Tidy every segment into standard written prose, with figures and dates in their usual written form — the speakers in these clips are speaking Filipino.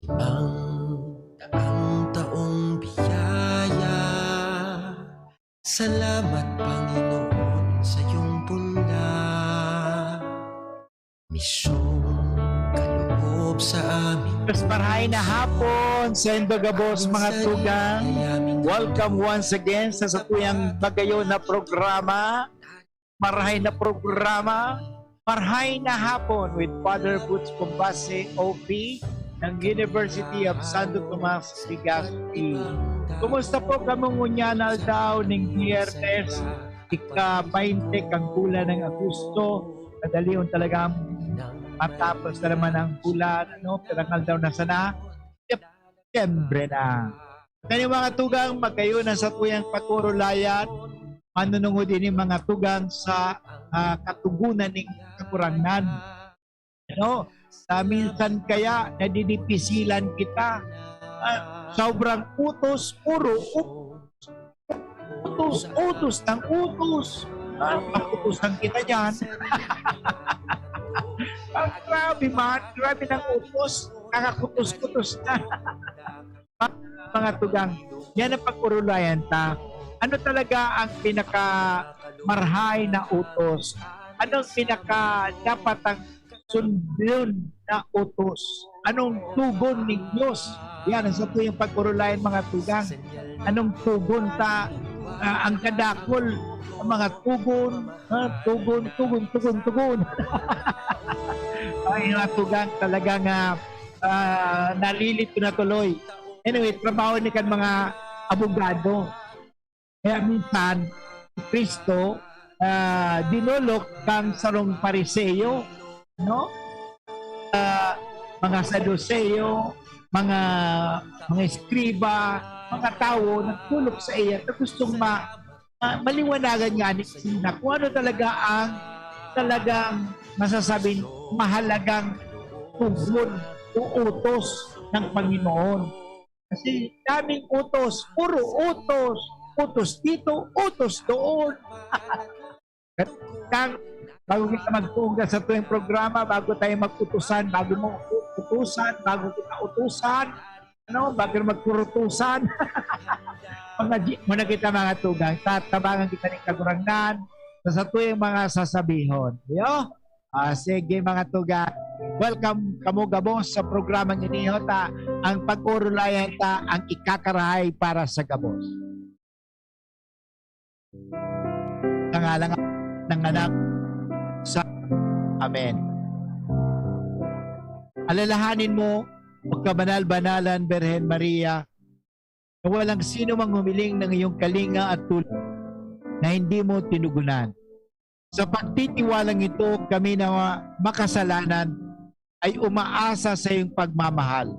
Ang taong biyaya, salamat Panginoon sa iyong punla. Misyong kaloob sa amin. Mas marahay na hapon sa Indogabos mga tugang. Welcome once again sa satuyang bagayo na programa. Marahay na programa. Marahay na hapon with Father Butch Kumbase, OP ng University of Santo Tomas, Legazpi. Kumusta po kamungunyanal daw ng Biyernes, ika-20 kang bulan ng Agosto. Madalion talaga matapos na naman ang bulan, pirangal daw na sana, Siyempre na. Kaya mga tugang, magkayo na sa tuyang pagkurulayan, manunungod din yung mga tugang sa katugunan ng kakurangan. Minsan kaya nadidipisilan kita, sobrang utos, puro utos ng utos. Pakutusan kita dyan. Grabe man, grabe ng utos, nakakutos-kutos na. Mga tugang, yan ang pagkurulayan ta. Ano talaga ang pinaka-marhay na utos? Anong pinaka-dapat ang sundin na utos? Anong tugon ng Diyos? Yan, sa ito yung pagkurulayan mga tugang. Anong tugon ta? Ang kadakol, ang mga tugon. Ay, mga tugang talagang nalilito na tuloy. Anyway, trabaho ni kan mga abogado. Kaya minsan, si Kristo, dinulok kang sarong pariseyo, mga saduseyo, mga eskriba, mga tao, nagtulok sa iya na gustong maliwanagan nga ni Sina kung ano talaga ang talagang masasabing mahalagang tugon o utos ng Panginoon. Kasi daming utos, puro utos, utos dito, utos doon. Bago kita magtunga sa tuwing programa, bago tayo mag-utusan, bago mo utusan, bago kita utusan, bago magkurutusan. Muna kita mga tugang, tatabangan kita ng kagurangan sa tuwing mga sasabihon. Sige mga tugang, welcome kamo gabos sa programa ninyo ta, ang pag-urulayan ta, ang ikakarahay para sa gabos. Nangalang ng anak sa Amen. Alalahanin mo, pagkabanal-banalan, Birhen Maria, na walang sino mang humiling ng iyong kalinga at tulong na hindi mo tinugunan. Sa pagtitiwalang ito, kami na makasalanan ay umaasa sa iyong pagmamahal.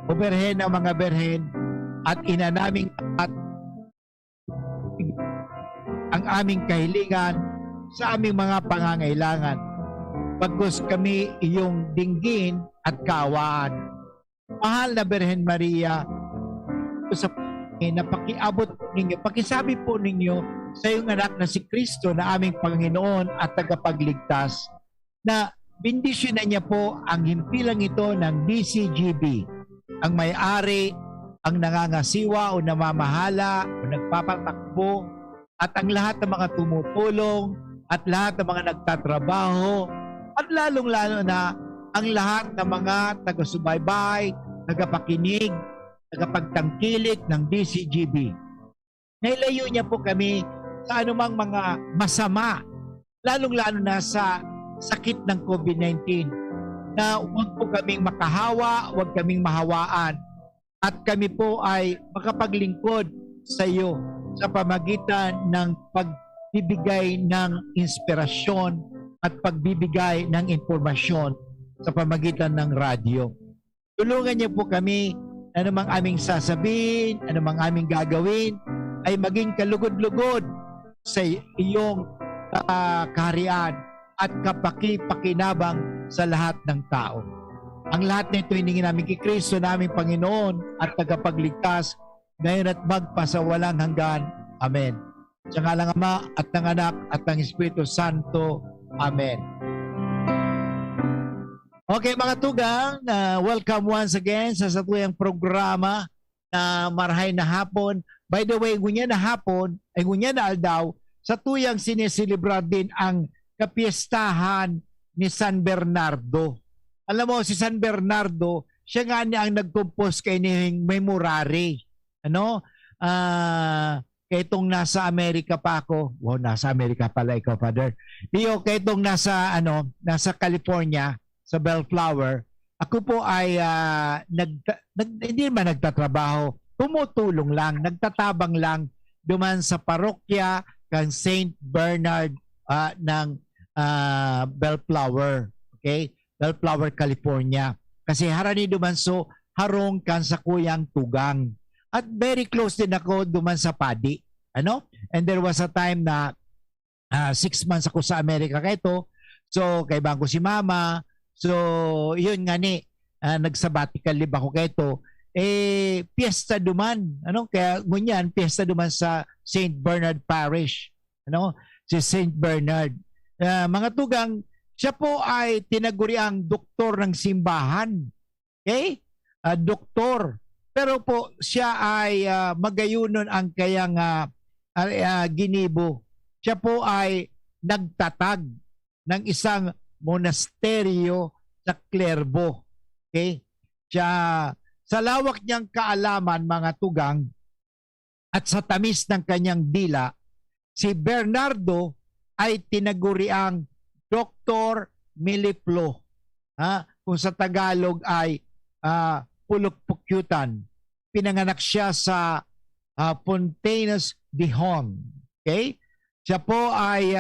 O Birhen ng mga Birhen, at ina naming at ang aming kahilingan sa aming mga pangangailangan. Pagkus kami iyong dinggin at kaawaan. Mahal na Birhen Maria, sa napakiabot ninyo, pakisabi po ninyo sa iyong anak na si Kristo na aming Panginoon at tagapagligtas, na bendisyon na niya po ang himpilang ito ng DCGB, ang may-ari, ang nangangasiwa o namamahala o nagpapatakbo, at ang lahat ng mga tumutulong, at lahat ng mga nagtatrabaho, at lalong-lalo na ang lahat ng mga taga-subaybay, tagapakinig, tagapagtangkilik ng DCGB. Nailayo niya po kami sa anumang mga masama, lalong-lalo na sa sakit ng COVID-19, na huwag po kaming makahawa, huwag kaming mahawaan, at kami po ay makapaglingkod sa iyo sa pamagitan ng pagbibigay ng inspirasyon at pagbibigay ng impormasyon sa pamagitan ng radyo. Tulungan niyo po kami, anumang aming sasabihin, anumang aming gagawin, ay maging kalugod-lugod sa iyong kaharian at kapaki-pakinabang sa lahat ng tao. Ang lahat na ito hiningin namin kay Kristo naming Panginoon at tagapagligtas, ngayon at magpasawalang hanggan. Amen. Sa ngalang Ama at ng Anak at ng Espiritu Santo. Amen. Okay mga tugang, welcome once again sa satuyang programa na Marahay na Hapon. By the way, ngunya na hapon, ay ngunya na aldaw, sa tuyang sinisilibrar din ang kapiestahan ni San Bernardo. Alam mo, si San Bernardo, siya nga niya ang nag-compose kay ning memorare. Ano? Kaya itong nasa Amerika pa ako. Wow, nasa Amerika pala ikaw, Father. Diyo, kaya itong nasa California, sa Bellflower, ako po ay hindi man nagtatrabaho, tumutulong lang, nagtatabang lang duman sa parokya kang Saint Bernard ng Bellflower. Okay? Bellflower, California. Kasi harani duman so harong kan sa kuyang tugang. At very close din ako duman sa Padi. Ano? And there was a time na 6 months ako sa Amerika kay ito. So, kay bangko si Mama. So, yun nga ni, nag-sabbatical leave ako kay ito. Piyesta duman. Ano? Kaya ngunyan, piyesta duman sa St. Bernard Parish. Ano? Si St. Bernard. Mga tugang, siya po ay tinaguriang doktor ng simbahan. Okay? Doktor. Pero po, siya ay magayunon ang kayang ginibo. Siya po ay nagtatag ng isang monasteryo sa Clerbo. Okay? Siya, sa lawak niyang kaalaman, mga tugang, at sa tamis ng kanyang dila, si Bernardo ay tinaguriang Dr. Miliplo. Kung sa Tagalog ay pulukpukyutan. Pinanganak siya sa Fontaines de Hon. Okay? Siya po ay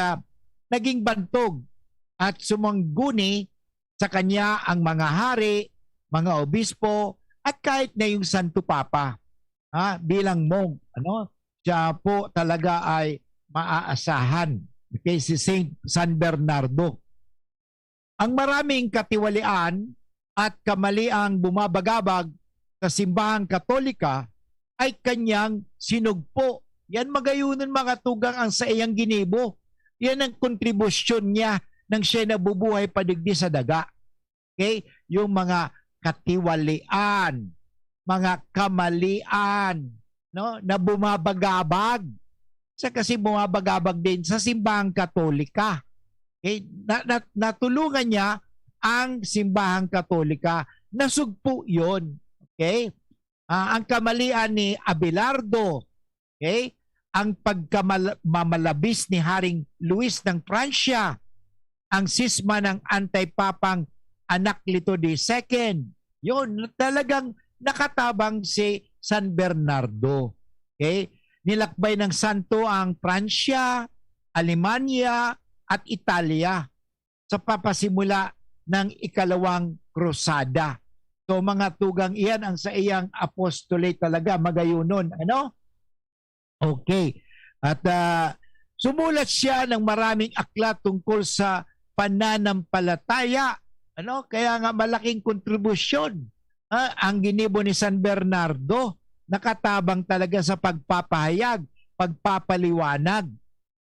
naging bantog at sumangguni sa kanya ang mga hari, mga obispo, at kahit na yung Santo Papa bilang monk. Ano? Siya po talaga ay maaasahan. Okay, si Saint San Bernardo. Ang maraming katiwalian at kamaliang bumabagabag sa simbahang Katolika ay kanyang sinugpo. Yan magayunan mga tugang ang sa iyang ginibo. Yan ang kontribusyon niya nang siya nabubuhay padigdi sa daga. Okay? Yung mga katiwalian, mga kamalian, no, na bumabagabag. Kasi bumabagabag din sa simbahang Katolika. Okay? Natulungan niya ang simbahang Katolika. Nasugpo yon. Okay? Ang kamalian ni Abelardo, okay? Ang pagkamamalabis ni Haring Luis ng Pransya, ang sisma ng antipapang Anaklito II. Yun, talagang nakatabang si San Bernardo. Okay? Nilakbay ng santo ang Pransya, Alemanya, at Italia sa papasimula ng ikalawang krusada. So mga tugang iyan ang sa iyang apostolate talaga, magayunon. Ano? Okay. At sumulat siya ng maraming aklat tungkol sa pananampalataya. Ano? Kaya nga malaking kontribusyon ang ginibo ni San Bernardo. Nakatabang talaga sa pagpapahayag, pagpapaliwanag.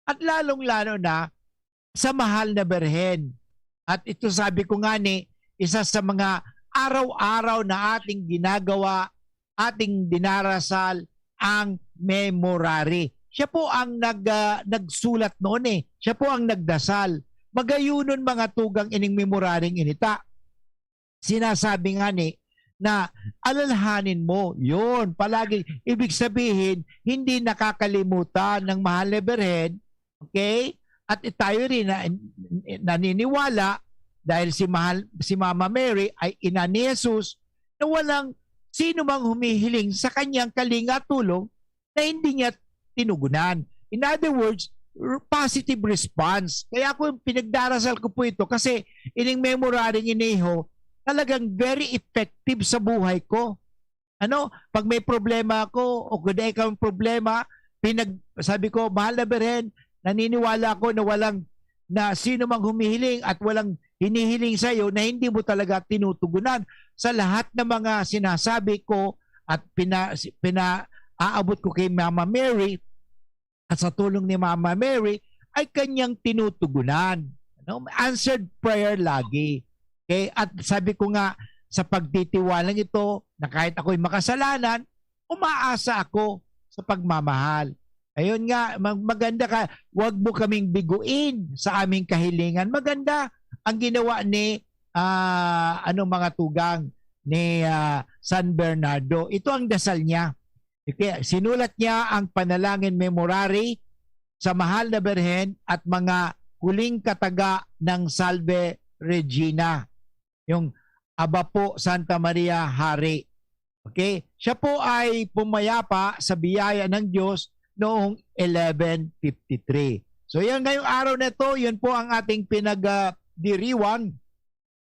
At lalong-lalo na sa mahal na Berhen. At ito sabi ko nga ni, isa sa mga araw-araw na ating ginagawa, ating dinarasal, ang memorare. Siya po ang nagsulat noon eh. Siya po ang nagdasal. Magayunon mga tugang ining memoraring inita. Sinasabi nga ni na alalahanin mo, yun, palagi, ibig sabihin, hindi nakakalimutan ng mahal na Berhen, okay? At tayo rin na naniniwala dahil si Mama Mary ay ina ni Jesus na walang sino mang humihiling sa kanyang kalinga tulong na hindi niya tinugunan. In other words, positive response. Kaya ako pinagdarasal ko po ito kasi ining memoraring iniho talagang very effective sa buhay ko. Ano? Pag may problema ako o kung di ikaw ang problema, sabi ko, mahal na Berhen, naniniwala ako na walang na sino mang humihiling at walang hinihiling sa iyo na hindi mo talaga tinutugunan sa lahat ng mga sinasabi ko at aabot ko kay Mama Mary at sa tulong ni Mama Mary ay kanyang tinutugunan. Ano? Answered prayer lagi. Okay? At sabi ko nga, sa pagtitiwalang ito, na kahit ako'y makasalanan, umaasa ako sa pagmamahal. Ayun nga, maganda ka, wag mo kaming biguin sa aming kahilingan. Maganda ang ginawa ni mga tugang ni San Bernardo. Ito ang dasal niya. Okay, sinulat niya ang panalangin memorare sa mahal na Berhen at mga huling kataga ng Salve Regina. Yung Aba po Santa Maria Hari. Okay? Siya po ay pumayapa sa biyaya ng Diyos noong 1153. So yan ngayong araw na ito, yun po ang ating pinagdiriwang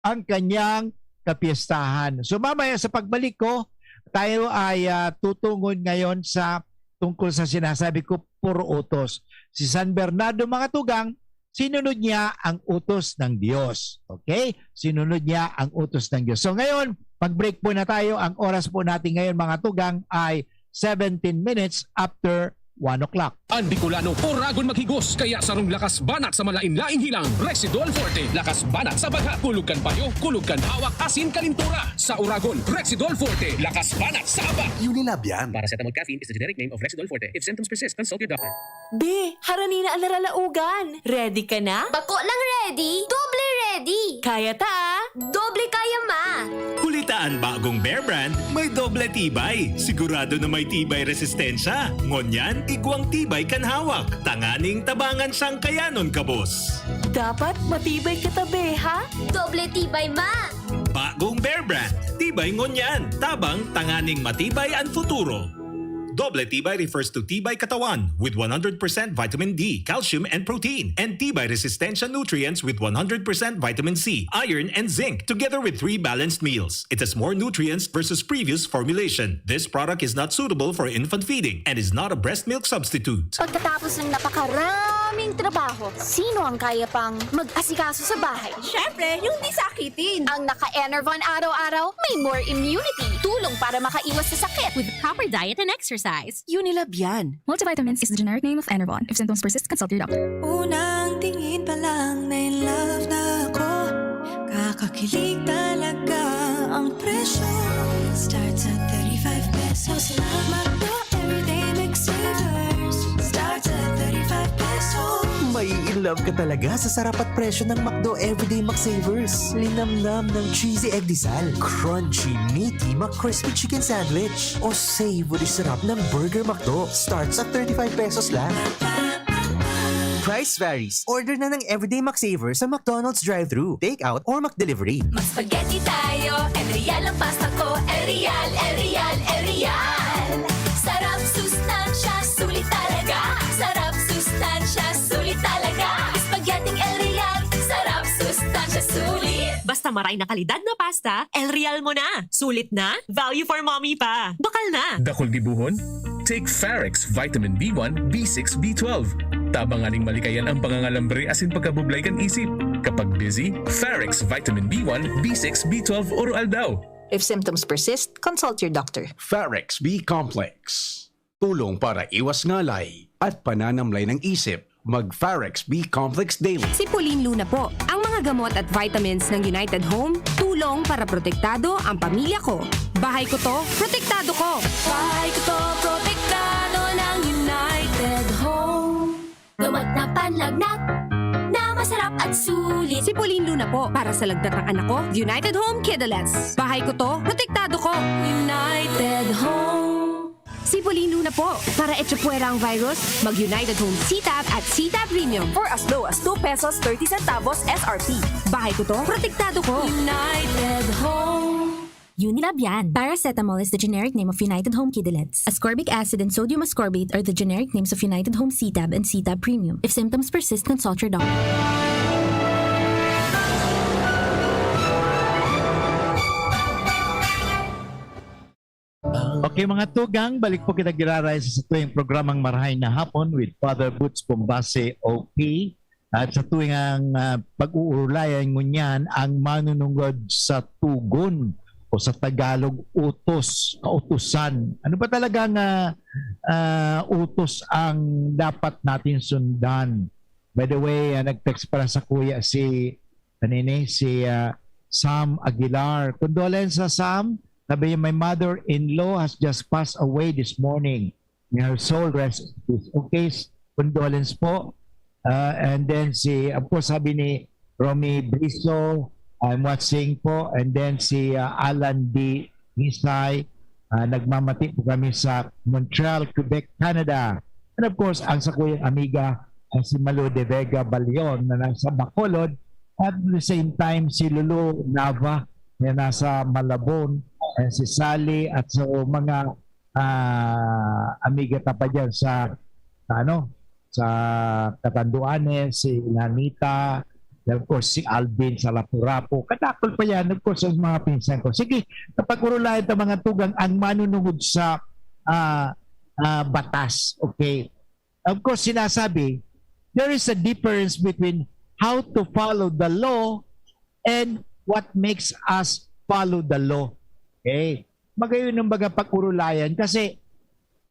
ang kanyang kapistahan. So mamaya sa pagbalik ko, tayo ay tutungon ngayon sa tungkol sa sinasabi ko, puro utos. Si San Bernardo mga tugang, sinunod niya ang utos ng Diyos. Okay? Sinunod niya ang utos ng Diyos. So ngayon, pag-break po na tayo. Ang oras po natin ngayon mga tugang ay 17 minutes after 1 o'clock. Ang Bicolano, oragon maghigos, kaya sarong lakas banat sa malain-laing hilang. Rexidol Forte, lakas banat sa baga, kulugkan payo, kulugkan hawak, asin kalintura. Sa oragon, Rexidol Forte, lakas banat sa aba. Unilab yan. Paracetamol caffeine is the generic name of Rexidol Forte. If symptoms persist, consult your doctor. Be, harani na ang naralaugan. Ready ka na? Bako lang ready, doble ready. Kaya ta? Doble kaya ma. Kulitaan bagong Bear Brand, may doble tibay. Sigurado na may tibay resistensya. Ngonyan, igwang tibay kan hawak. Tanganing tabangan sang kayanon kabos. Dapat matibay ka tabi, ha? Doble tibay ma. Bagong Bear Brand, tibay ngonyan. Tabang tanganing matibay ang futuro. Doble tibay refers to tibay katawan with 100% vitamin D, calcium, and protein, and tibay resistensya nutrients with 100% vitamin C, iron, and zinc, together with 3 balanced meals. It has more nutrients versus previous formulation. This product is not suitable for infant feeding and is not a breast milk substitute. Pagkatapos ng napakaraming trabaho, sino ang kaya pang mag-asikaso sa bahay? Syempre, yung di sakitin. Ang naka-Enervon araw-araw, may more immunity. Tulong para makaiwas sa sakit. With proper diet and exercise. Unilab yan. Multivitamins is the generic name of Enervon. If symptoms persist, consult your doctor. Unang tingin pa lang na in love na ako. Kakakilig talaga ang presyo. Starts at 35 pesos lang. Magno everyday mix savers. Starts at 35 pesos. May in-love ka talaga sa sarap at presyo ng McDo Everyday McSavers. Linamnam ng cheesy egg disal, crunchy, meaty McCrispy chicken sandwich, o savory sarap ng Burger McDo. Starts at 35 pesos lang. Price varies. Order na ng Everyday McSavers sa McDonald's drive-thru, take-out, or McDelivery. Mag-spaghetti tayo, Erial ang pasta ko. Erial, Erial, Erial. Sarap, sustansya, sulit talaga. Sarap, sustansya, sulit talaga. Spaghetti Erial, sarap, sustansya, sulit. Basta maray na kalidad na pasta, El Real mo na. Sulit na, value for mommy pa. Bakal na. Dakol dibuhon? Take Farex Vitamin B1, B6, B12. Tabanganing malikayan ang pangangalambre asin pagkabublay kan isip. Kapag busy, Farex Vitamin B1, B6, B12 oral daw. If symptoms persist, consult your doctor. Farex B Complex. Tulong para iwas ngalay at pananamlay ng isip. Mag-Farex B Complex Daily. Si Pauline Luna po. Ang mga gamot at vitamins ng United Home, tulong para protektado ang pamilya ko. Bahay ko to, protektado ko. Bahay ko to, protektado ng United Home. Gawat na panlagnat, na masarap at sulit. Si Pauline Luna po. Para sa lagnat ng anak ko, United Home Kidulets. Bahay ko to, protektado ko. United Home. Si Pauline Luna po. Para etchapuera ang virus, mag-United Home CTAB at CTAB Premium. For as low as 2 pesos 30 centavos SRP. Bahay ko to, protektado ko. United Home. Unilab yan. Paracetamol is the generic name of United Home Kidulets. Ascorbic acid and sodium ascorbate are the generic names of United Home CTAB and CTAB Premium. If symptoms persist, consult your doctor. Okay mga tugang, balik po kita giraray sa tuwing programang Marahay na Hapon with Father Boots Bombase OP. At sa tuwing ang pag-uulayan ngunyan ang manunungod sa tugon o sa Tagalog utos, kautusan. Ano ba talagang utos ang dapat natin sundan? By the way, nag-text para sa kuya si Sam Aguilar. Condolences, Sam. Sabi niya, my mother-in-law has just passed away this morning. May her soul rest in peace. Okay, condolence po. And then of course, sabi ni Romy Briso, I'm watching po. And then Alan D. Misay, nagmamati po kami sa Montreal, Quebec, Canada. And of course, ang sa kuyang amiga, si Malu de Vega Balion na nasa Bacolod. At at the same time, si Lulu Nava na nasa Malabon. And si Sally at sa mga amiga pa dyan sa Catanduanes, si Lanita, and of course si Alvin sa Lapu-Rapu. Kadakol pa yan, of course, ang mga pinsan ko. Sige, kapag urulayan ito mga tugang ang manunungod sa batas. Okay. Of course, sinasabi, there is a difference between how to follow the law and what makes us follow the law. Okay. Magayon ng baga pag-urulayan kasi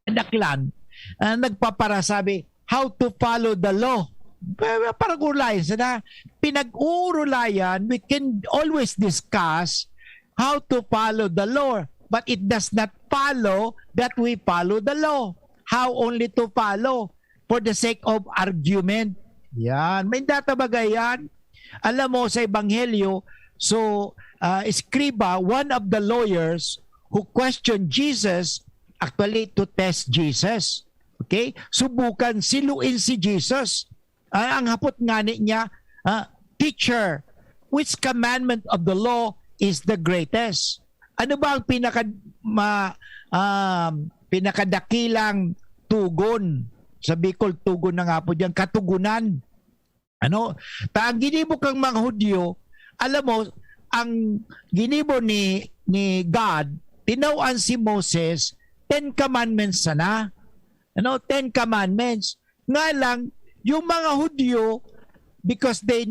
Daklan, nagpaparasabi how to follow the law. Parang urulayan sana. Pinag-urulayan, we can always discuss how to follow the law, but it does not follow that we follow the law. How only to follow for the sake of argument. Yan. May data bagay yan. Alam mo sa Ebanghelyo, Escriba, one of the lawyers who questioned Jesus, actually to test Jesus. Okay? Subukan siluin si Jesus. Ang hapot nga niya, teacher, which commandment of the law is the greatest? Ano ba ang pinakadakilang tugon? Sa Bicol, tugon na nga po diyan, katugunan. Ang ginibo kang mga Hudyo, alam mo, ang ginibo ni God, tinawaan si Moses, 10 commandments sana. 10 commandments. Nga lang, yung mga Hudyo, because they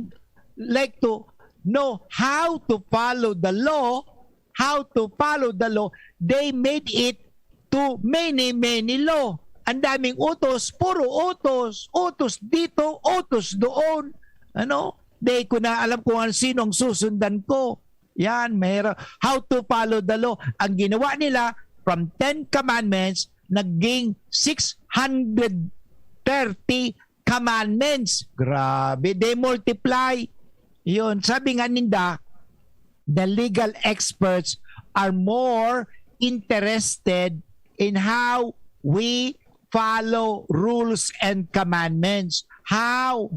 like to know how to follow the law, they made it to many law. Ang daming utos, puro utos. Utos dito, utos doon. Di ko na alam kung sino ang susundan ko. Yan, mayroon. How to follow the law. Ang ginawa nila, from 10 commandments, naging 630 commandments. Grabe, they multiply. Yun, sabi nga ninda, the legal experts are more interested in how we follow rules and commandments. How?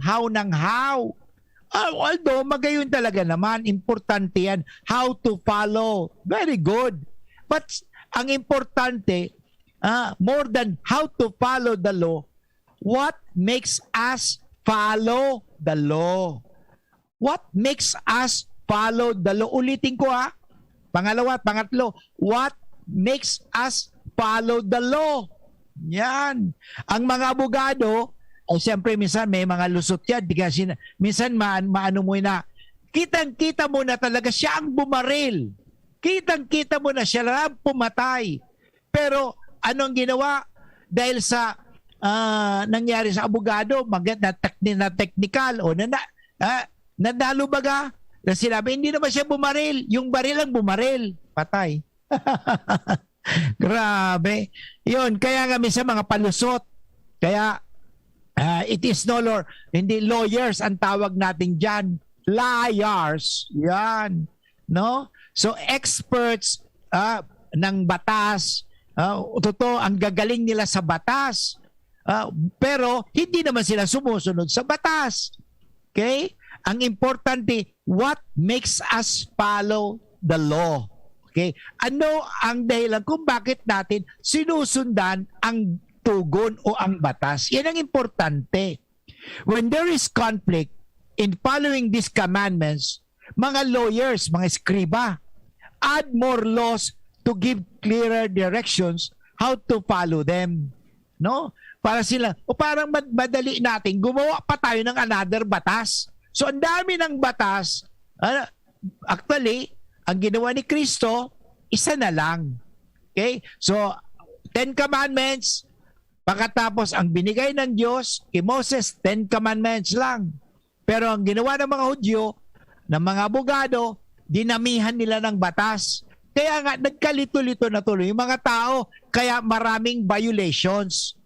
Although, magayon talaga naman, importante yan. How to follow. Very good. But, ang importante, more than how to follow the law, what makes us follow the law? What makes us follow the law? Ulitin ko pangatlo. What makes us follow the law? Yan. Ang mga abogado, siyempre minsan may mga lusot yan. Kasi minsan maano mo na, kitang-kita mo na talaga siya ang bumaril. Kitang-kita mo na siya lang pumatay. Pero anong ginawa? Dahil sa nangyari sa abogado, na technical o nadalo baga, na sinabi, hindi naman siya bumaril. Yung baril ang bumaril. Patay. Grabe. Yun, kaya nga minsan mga palusot. Kaya, it is hindi lawyers ang tawag natin dyan. Liars. Yan. No? So, experts ng batas, totoo, ang gagaling nila sa batas. Pero, hindi naman sila sumusunod sa batas. Okay? Ang importante, what makes us follow the law? Okay? Ano ang dahilan kung bakit natin sinusundan ang tugon o ang batas? Yan ang importante. When there is conflict in following these commandments, mga lawyers, mga escriba, add more laws to give clearer directions how to follow them. No? Para sila, parang madali natin, gumawa pa tayo ng another batas. So, ang dami ng batas, actually, ang ginawa ni Kristo, isa na lang. Okay? So, 10 commandments, pagkatapos ang binigay ng Diyos, kay Moses, 10 commandments lang. Pero ang ginawa ng mga Hudyo, ng mga abogado, dinamihan nila ng batas. Kaya nga, nagkalito-lito na tuloy yung mga tao. Kaya maraming violations.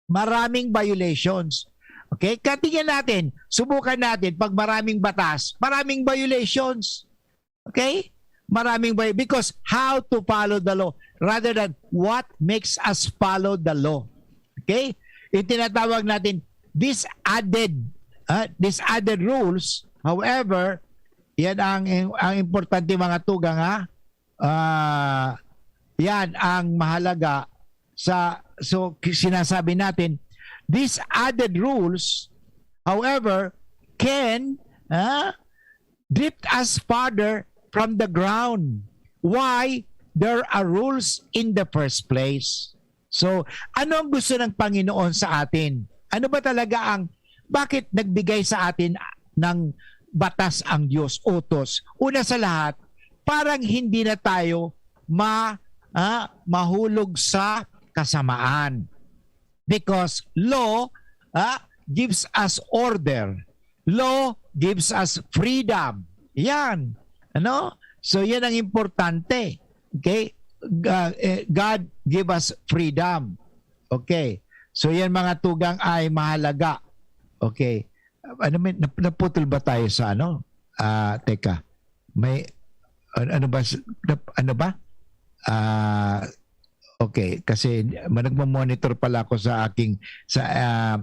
Maraming violations. Okay? Katingnan natin, subukan natin, pag maraming batas, maraming violations. Okay? Maraming violations. Because how to follow the law rather than what makes us follow the law. Okay? Yung tinatawag natin, these added rules, however, yan ang importante mga tugang ha. Yan ang mahalaga so sinasabi natin, these added rules, however, can drift us farther from the ground. Why? There are rules in the first place. So, ano ang gusto ng Panginoon sa atin? Ano ba talaga bakit nagbigay sa atin ng batas ang Diyos, utos? Una sa lahat, parang hindi na tayo mahulog sa kasamaan. Because law gives us order. Law gives us freedom. Yan. Ano? So yan ang importante. Okay? God give us freedom. Okay. So yan mga tugang ay mahalaga. Okay. Naputol ba tayo sa teka. May ano ba? Okay, kasi nagmo-monitor pala ako sa aking sa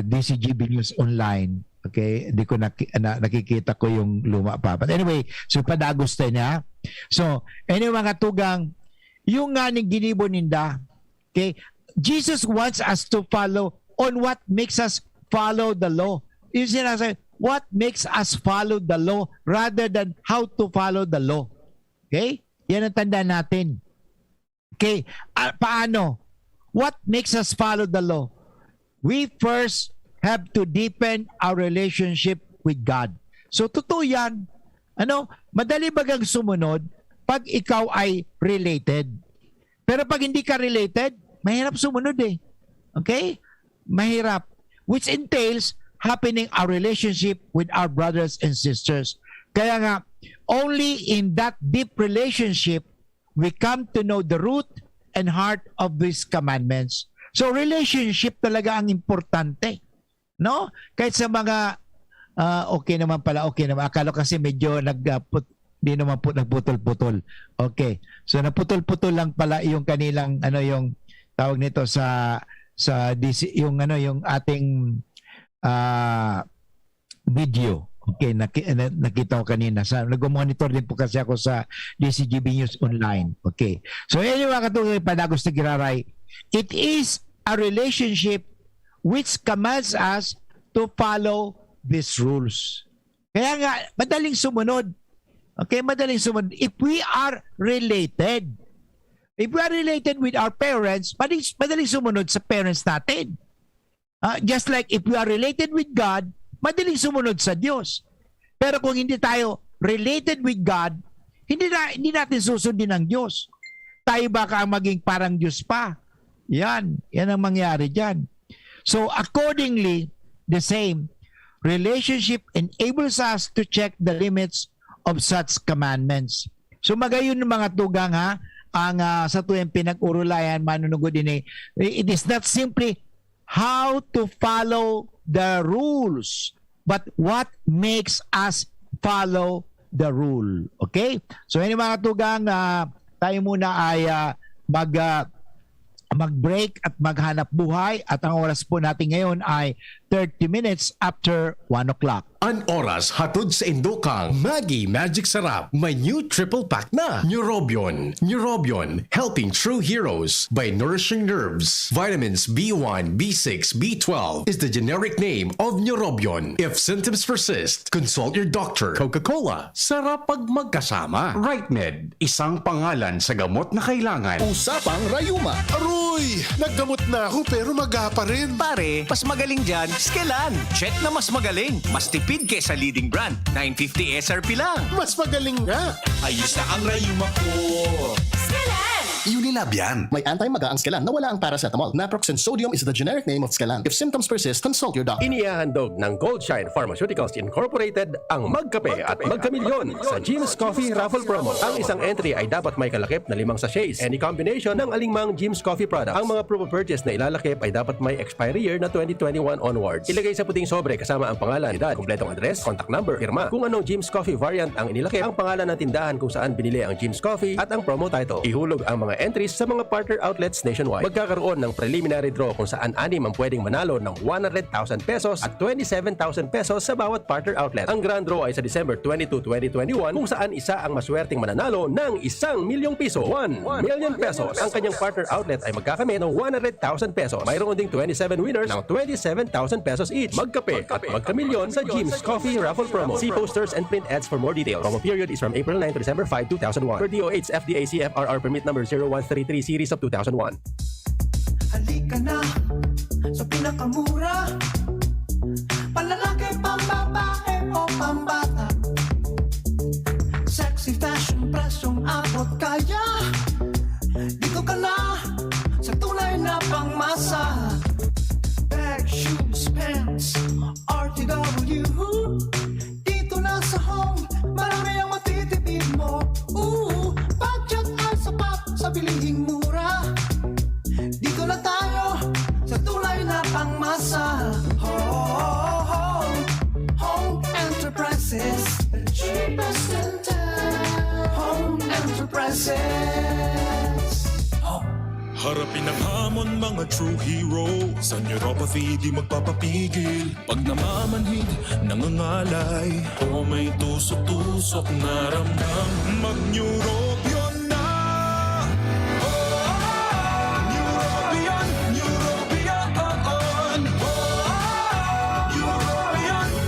DCGB News Online. Okay, di ko nakikita ko yung luma pa. But anyway, so padagos tayo niya. So, anyway mga tugang, yung nga ning ginibo ninda, okay, Jesus wants us to follow on what makes us follow the law. Yung sinasabi, what makes us follow the law rather than how to follow the law. Okay? Yan ang tanda natin. Okay? Paano? What makes us follow the law? We first have to deepen our relationship with God. So, totoo yan. Madali bagang sumunod pag ikaw ay related. Pero pag hindi ka related, mahirap sumunod eh. Okay? Mahirap. Which entails happening our relationship with our brothers and sisters. Kaya nga, only in that deep relationship, we come to know the root and heart of these commandments. So, relationship talaga ang importante. No? Kahit sa mga, okay naman. Akala kasi medyo di naman po nagputol-putol. Okay. So, naputol-putol lang pala yung kanilang, yung tawag nito yung ating video. Okay, nakita ko kanina. Nag-monitor din po kasi ako sa DCGB News Online. Okay. So, yun yung mga katulad padagos na giraray. It is a relationship which commands us to follow these rules. Kaya nga, madaling sumunod. Okay, madaling sumunod. If we are related with our parents, madaling sumunod sa parents natin. Just like if we are related with God, madaling sumunod sa Diyos. Pero kung hindi tayo related with God, hindi natin susundin ang Diyos. Tayo baka ang maging parang Diyos pa. Yan ang mangyari dyan. So accordingly, the same, relationship enables us to check the limits of such commandments. So magayon ng mga tugang ang sa tuwing pinag-urulayan, manunugod din it is not simply how to follow the rules, but what makes us follow the rule. Okay? So yun mga tugang, tayo muna ay mag-break at maghanap buhay at ang oras po natin ngayon ay 30 minutes after 1 o'clock. An oras hatod sa Indokang Maggi Magic Sarap. May new triple pack na. Neurobion. Neurobion, helping true heroes by nourishing nerves. Vitamins B1, B6, B12 is the generic name of Neurobion. If symptoms persist, consult your doctor. Coca-Cola, sarap pag magkasama. RightMed, isang pangalan sa gamot na kailangan. Usapang Rayuma. Aroy! Naggamot na ako pero maga pa rin. Pare, mas magaling dyan, Skelan. Check na mas magaling. Mas tipid kesa leading brand. 950 SRP lang. Mas magaling nga. Ayos na ang Rayuma ko. Skelan! Unilab yan. May anti-maga ang Scalan na wala ang paracetamol. Naproxen sodium is the generic name of Scalan. If symptoms persist, consult your doctor. Inihahandog ng Goldshine Pharmaceuticals Incorporated ang Magkape at Magkamilyon sa Jim's Coffee Raffle Promo. Ang isang entry ay dapat may kalakip na 5 sachets. Any combination ng alingmang Jim's Coffee products. Ang mga promo purchase na ilalakip ay dapat may expiry year na 2021 onwards. Ilagay sa puting sobre kasama ang pangalan, edad, kumpletong address, contact number, firma. Kung anong Jim's Coffee variant ang inilakip, ang pangalan ng tindahan kung saan binili ang Jim's Coffee at ang promo title. Ihulog ang mga entries sa mga partner outlets nationwide. Magkakaroon ng preliminary draw kung saan 6 ang pwedeng manalo ng 100,000 pesos at 27,000 pesos sa bawat partner outlet. Ang grand draw ay sa December 22, 2021 kung saan isa ang maswerteng mananalo ng 1 milyong piso. 1 million pesos. Ang kanyang partner outlet ay magkakamit ng 100,000 pesos. Mayroon ding 27 winners ng 27,000 pesos each. Magkape at magkamilyon sa Jim's Coffee Raffle Promo. See posters and print ads for more details. Promo period is from April 9 to December 5, 2001. Per DOH FDA CFRR permit number 0133 series of 2001. Halika na sa pinakamura, panlalaki, pambabae o pambata. Sexy fashion, presyong abot kaya. Dito ka na sa tunay na pangmasa. Bag, shoes, pants, RTW. Dito na sa home, marami ang matitipid mo. Budget ay sapat sa bilihing mura. Dito na tayo sa tunay na pangmasa. Home Enterprises, the cheapest in town. Home Enterprises. Harapin ang hamon, mga true hero. Sa neuropathy di magpapapigil. Pag namamanhid, nangangalay, o may tusok-tusok na ramdam, mag-neurobion na. Neurobion, Neurobion.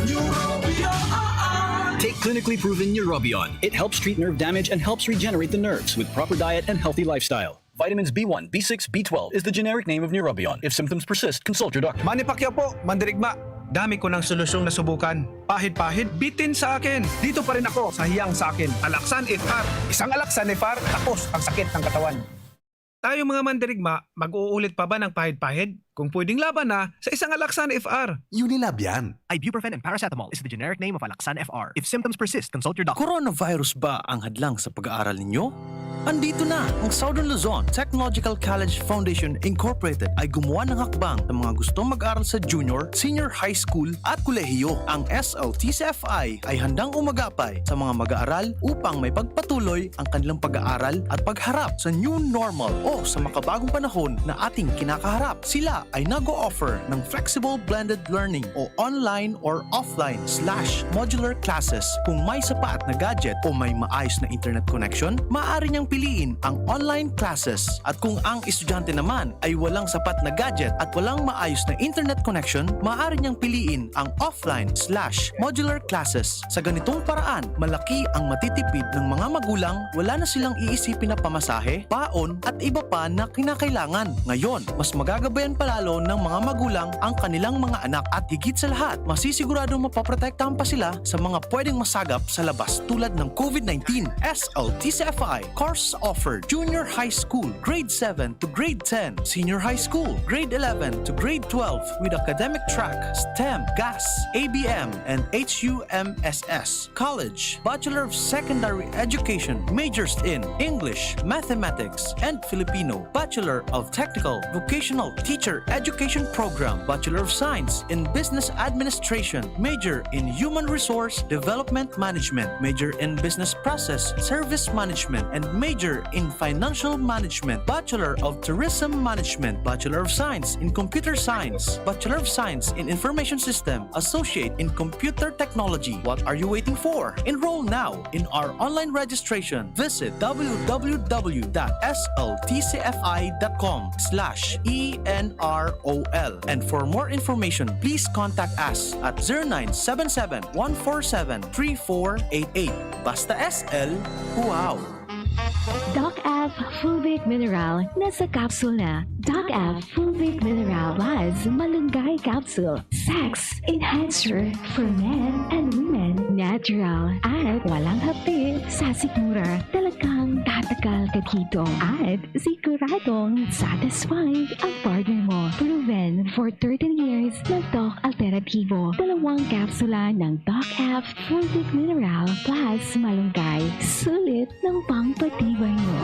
Neurobion. Take clinically proven Neurobion. It helps treat nerve damage and helps regenerate the nerves with proper diet and healthy lifestyle. Vitamins B1, B6, B12 is the generic name of Neurobion. If symptoms persist, consult your doctor. Manny Pacquiao po, Mandirigma. Dami ko ng solusyong nasubukan. Pahid-pahid, bitin sa akin. Dito pa rin ako sa hiyang sa akin. Alaksan FR. Isang Alaksan FR, tapos ang sakit ng katawan. Tayo mga Mandirigma, mag-uulit pa ba ng pahid-pahid? Kung pwedeng laban na sa isang Alaksan FR. Unilab yan. Ibuprofen and paracetamol is the generic name of Alaksan FR. If symptoms persist, consult your doctor. Coronavirus ba ang hadlang sa pag-aaral ninyo? Andito na ang Southern Luzon Technological College Foundation Incorporated ay gumawa ng hakbang sa mga gustong mag-aral sa junior, senior high school at kolehiyo. Ang SLTCFI ay handang umagapay sa mga mag-aaral upang may pagpatuloy ang kanilang pag-aaral at pagharap sa new normal o sa makabagong panahon na ating kinakaharap. Sila ay nag-o-offer ng flexible blended learning o online or offline/modular classes. Kung may sapat na gadget o may maayos na internet connection, maaari niyang piliin ang online classes. At kung ang estudyante naman ay walang sapat na gadget at walang maayos na internet connection, maaari niyang piliin ang offline/modular classes. Sa ganitong paraan, malaki ang matitipid ng mga magulang, wala na silang iisipin na pamasahe, baon at iba pa na kinakailangan. Ngayon, mas magagabayan palalo ng mga magulang ang kanilang mga anak at higit sa lahat, masisiguradong mapaprotektahan pa sila sa mga pwedeng masagap sa labas tulad ng COVID-19. SLTCFI course offered junior high school, grade 7 to grade 10, senior high school, grade 11 to grade 12 with academic track, STEM, GAS, ABM, and HUMSS. College, Bachelor of Secondary Education, majors in English, Mathematics, and Filipino. Bachelor of Technical Vocational Teacher Education Program, Bachelor of Science in Business Administration, major in Human Resource Development Management, major in Business Process Service Management, and major in Financial Management, Bachelor of Tourism Management, Bachelor of Science in Computer Science, Bachelor of Science in Information System, Associate in Computer Technology. What are you waiting for? Enroll now in our online registration. Visit www.sltcfi.com/ENROL. And for more information, please contact us at 0977-147-3488. Basta SL, wow! Doc F Fulvic Mineral nasa capsule na. Doc F Fulvic Mineral Plus Malunggay Capsule. Sex Enhancer for men and women. Natural at walang hapit sa sikmura. Talagang magtatagal ka dito at siguradong satisfied ang partner mo. Proven for 13 years ng Doc Alternativo. 2 kapsula ng Doc F Full Thick Mineral plus Malunggay. Sulit ng pangpatibay mo.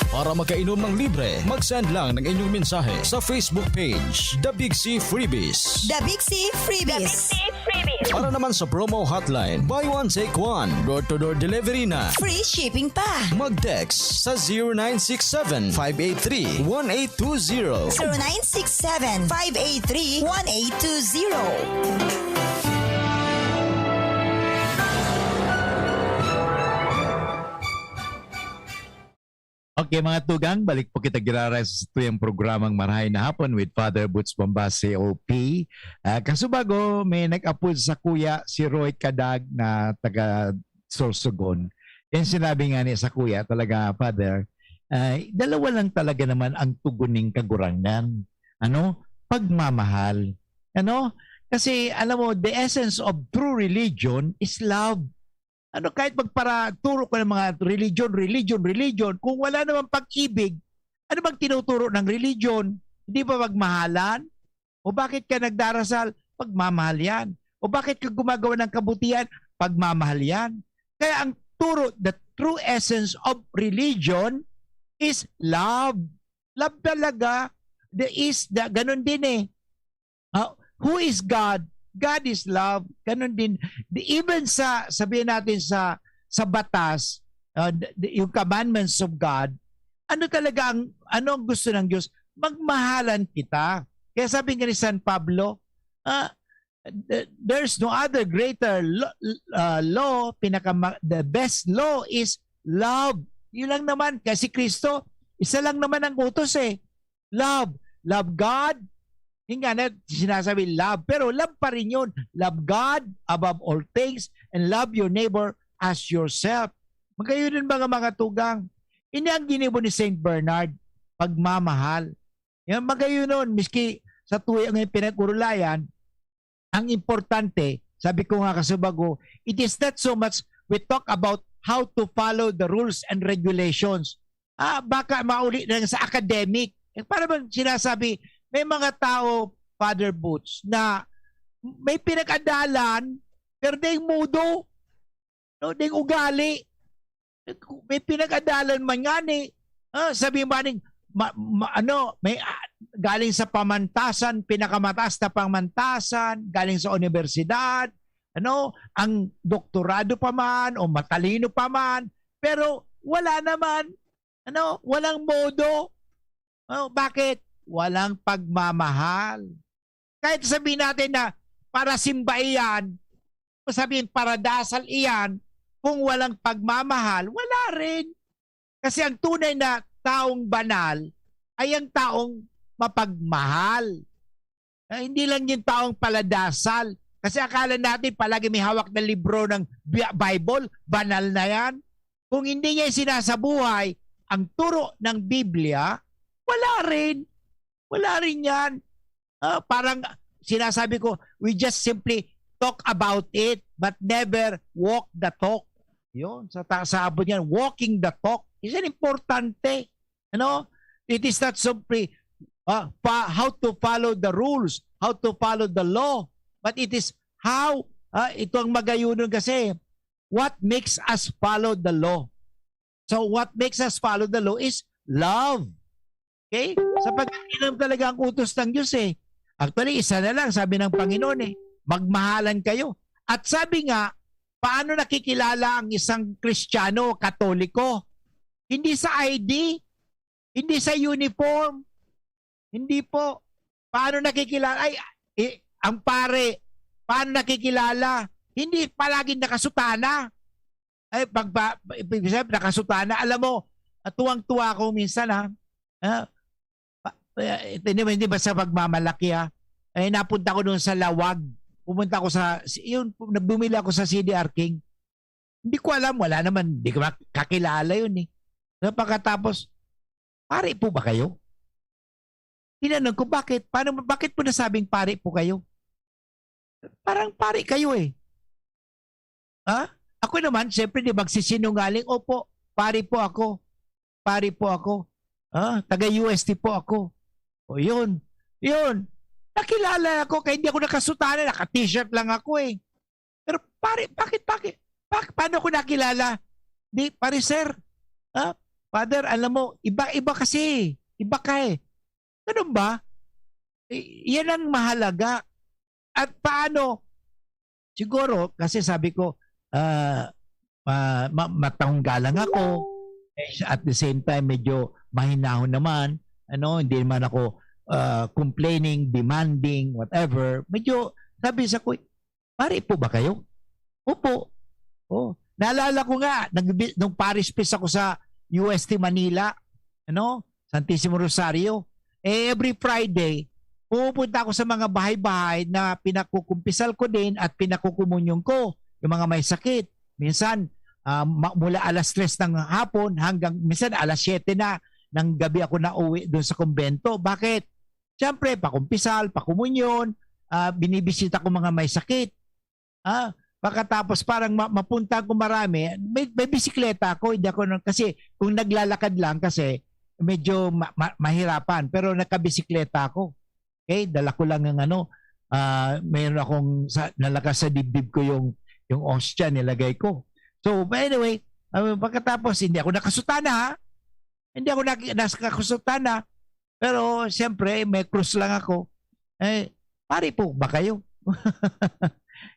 Para makainom ng libre, mag-send lang ng inyong mensahe sa Facebook page, The Big C Freebies. The Big C Freebies. Para naman sa promo hotline, buy one take one, door-to-door delivery na. Free shipping pa. Mag-text sa 0967-583-1820. 0967-583-1820. Okay mga tugang, balik po kita giraray sa tuyang programang Marahay na Hapon with Father Boots Bombase OP. Kasubago, may nag-upload sa kuya si Roy Kadag na taga Sorsogon. Yan sinabi nga niya sa kuya, talaga Father, dalawa lang talaga naman ang tuguning kagurangan. Ano? Pagmamahal. Ano? Kasi alam mo, the essence of true religion is love. Ano, kahit magparaturo ko ng mga religion, kung wala namang pag-ibig, ano bang tinuturo ng religion? Hindi ba magmahalan? O bakit ka nagdarasal? Pagmamahal yan. O bakit ka gumagawa ng kabutihan? Pagmamahal yan. Kaya ang turo, the true essence of religion is love. Love talaga. Ganun din eh. Who is God? God is love. Ganun din. Even sa, sabihin natin sa batas, yung commandments of God, ano talaga ano ang gusto ng Diyos? Magmahalan kita. Kaya sabi nga ni San Pablo, there's no other greater law, the best law is love. Yun lang naman. Kasi Kristo, isa lang naman ang utos eh. Love. Love God. Hindi nga na sinasabi love, pero love pa rin yun. Love God above all things and love your neighbor as yourself. Magayon din mga tugang. Ini ang ginibo ni Saint Bernard, pagmamahal. Yan, magayon nun, miski sa tuyang ng pinag-urulayan, ang importante, sabi ko nga kasubago, it is not so much we talk about how to follow the rules and regulations. Baka mauli lang sa academic. Para bang sinasabi, may mga tao, Father Boots, na may pinag-adalan, pero dahil mudo, no, dahil ugali, may pinag-adalan man nga ni, sabi maning, may galing sa pamantasan, pinakamataas na pamantasan, galing sa universidad, ang doktorado pa man, o matalino pa man, pero wala naman, walang modo. Bakit? Walang pagmamahal. Kahit sabihin natin na para simba iyan, sabihin para dasal iyan, kung walang pagmamahal, wala rin. Kasi ang tunay na taong banal ay ang taong mapagmahal. Hindi lang yung taong paladasal. Kasi akala natin palagi may hawak na libro ng Bible, banal na yan. Kung hindi niya sinasabuhay ang turo ng Biblia, wala rin. Wala rin yan. Parang sinasabi ko, we just simply talk about it but never walk the talk. Yun, sa abot yan, walking the talk is an importante. It is not simply how to follow the rules, how to follow the law, but it is how, ito ang magayunon kasi, what makes us follow the law. So what makes us follow the law is love. Okay? Sapagkat inom talaga ang utos ng Diyos eh. Actually, isa na lang, sabi ng Panginoon eh, magmahalan kayo. At sabi nga, paano nakikilala ang isang Kristiyano o Katoliko? Hindi sa ID, hindi sa uniform, hindi po. Paano nakikilala? Ang pare, paano nakikilala? Hindi palaging nakasutana. Nakasutana, alam mo, tuwang-tuwa ko minsan hindi ba sa pagmamalaki napunta ko doon sa Lawag. Pumunta ko bumili ako sa CDR King. Hindi ko alam, wala naman, hindi ko kakilala yun eh. Pagkatapos, pare po ba kayo? Tinanong ko, bakit po nasabing pare po kayo? Parang pare kayo eh. Ako naman, siyempre di magsisinungaling, opo, pare po ako. pari po ako. Taga-UST po ako. O yun. Nakilala ako kaya hindi ako nakasutana. Naka-t-shirt lang ako eh. Pero pare, bakit? Paano ako nakilala? Di, pare sir. Father, alam mo, iba kasi. Iba ka eh. Ganun ba? Yan ang mahalaga. At paano? Siguro, kasi sabi ko, matanggalang ako. At the same time, medyo mahinahon naman. Hindi naman ako complaining, demanding, whatever. Medyo, sabi sa ko, pare po ba kayo? Opo. Naalala ko nga, nung Paris Peace ako sa UST Manila, Santissimo Rosario. Every Friday, pupunta ako sa mga bahay-bahay na pinakukumpisal ko din at pinakukumunyong ko, yung mga may sakit. Minsan, mula alas 3 ng hapon hanggang minsan alas 7 na ng gabi ako na uwi doon sa kumbento. Bakit? Siyempre, pakumpisal, pakumunyon, binibisita ko mga may sakit. Pagkatapos parang mapunta ko marami, may bisikleta ako, hindi ako, kasi kung naglalakad lang kasi medyo mahirapan, pero nakabisikleta ako. Okay, dala ko lang ng mayroon akong nalakas sa dibdib ko yung ostya, nilagay ko. So, anyway, pagkatapos hindi ako nakasutana, hindi ako nakasutana, pero siyempre may krus lang ako. Pare po ba kayo?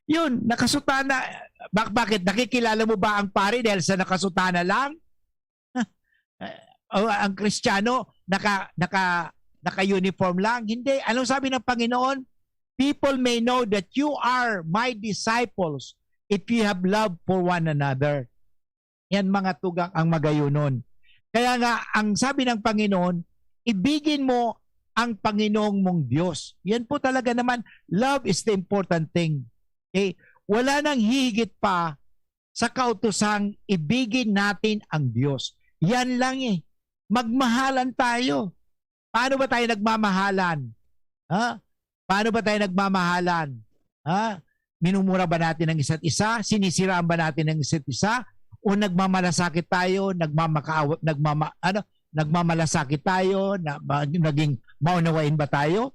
Yun, nakasutana. Bakit? Nakikilala mo ba ang pare dahil sa nakasutana lang? Ang Kristiyano, naka-uniform lang? Hindi. Anong sabi ng Panginoon? People may know that you are my disciples if you have love for one another. Yan mga tugang ang magayunon. Kaya nga, ang sabi ng Panginoon, ibigin mo ang Panginoong mong Diyos. Yan po talaga naman, love is the important thing. Okay? Wala nang higit pa sa kautosang ibigin natin ang Diyos. Yan lang eh. Magmahalan tayo. Paano ba tayo nagmamahalan? Paano ba tayo nagmamahalan? Minumura ba natin ang isa't isa? Sinisiraan ba natin ang isa't isa? O nagmamalasakit tayo, nagmamalasakit tayo, naging maunawain ba tayo?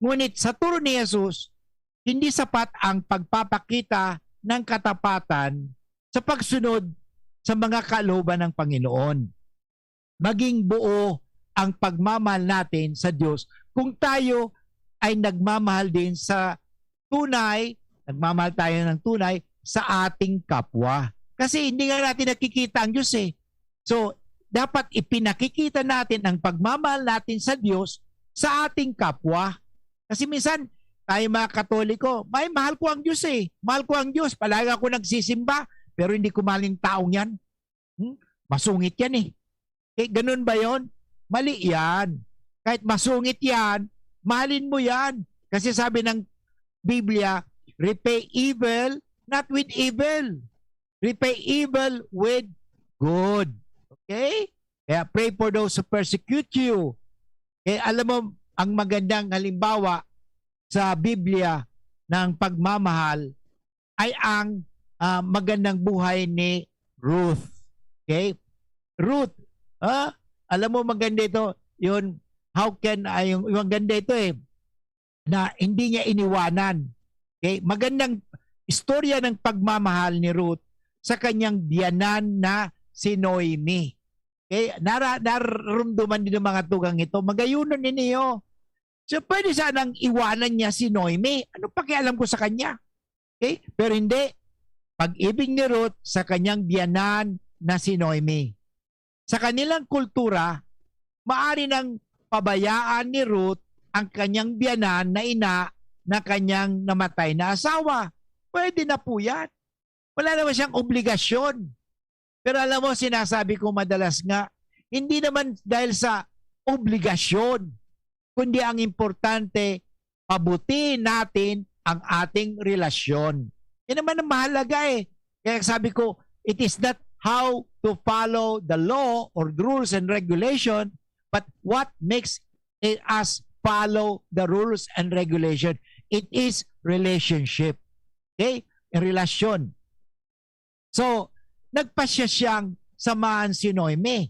Ngunit sa turo ni Jesus, hindi sapat ang pagpapakita ng katapatan sa pagsunod sa mga kalooban ng Panginoon. Maging buo ang pagmamahal natin sa Diyos kung tayo ay nagmamahal din sa tunay, nagmamahal tayo ng tunay sa ating kapwa. Kasi hindi nga natin nakikita ang Diyos eh. So, dapat ipinakikita natin ang pagmamahal natin sa Diyos sa ating kapwa. Kasi minsan, tayo mga Katoliko, mahal ko ang Diyos eh. Mahal ko ang Diyos. Palagi ako nagsisimba, pero hindi ko mahal yung taong yan. Masungit yan eh. Ganun ba yon? Mali yan. Kahit masungit yan, mahalin mo yan. Kasi sabi ng Biblia, repay evil, not with evil. Repay evil with good. Okay? Kaya pray for those who persecute you. Alam mo, ang magandang halimbawa sa Biblia ng pagmamahal ay ang magandang buhay ni Ruth. Okay? Ruth, alam mo maganda ito, yun, yung maganda ito eh, na hindi niya iniwanan. Okay? Magandang istorya ng pagmamahal ni Ruth sa kanyang biyanan na si Noemi. Okay? Nararamdaman din ng mga tugang ito, magayunan ninyo. So, pwede sanang iwanan niya si Noemi. Ano pakialam ko sa kanya? Okay? Pero hindi. Pag-ibig ni Ruth sa kanyang biyanan na si Noemi. Sa kanilang kultura, maaari nang pabayaan ni Ruth ang kanyang biyanan na ina na kanyang namatay na asawa. Pwede na po yan. Wala naman siyang obligasyon. Pero alam mo, sinasabi ko madalas nga, hindi naman dahil sa obligasyon, kundi ang importante, pabutiin natin ang ating relasyon. Yan naman ang mahalaga eh. Kaya sabi ko, it is not how to follow the law or the rules and regulation, but what makes us follow the rules and regulation. It is relationship. Okay? Relasyon. So, nagpasya siyang samahan si Noemi.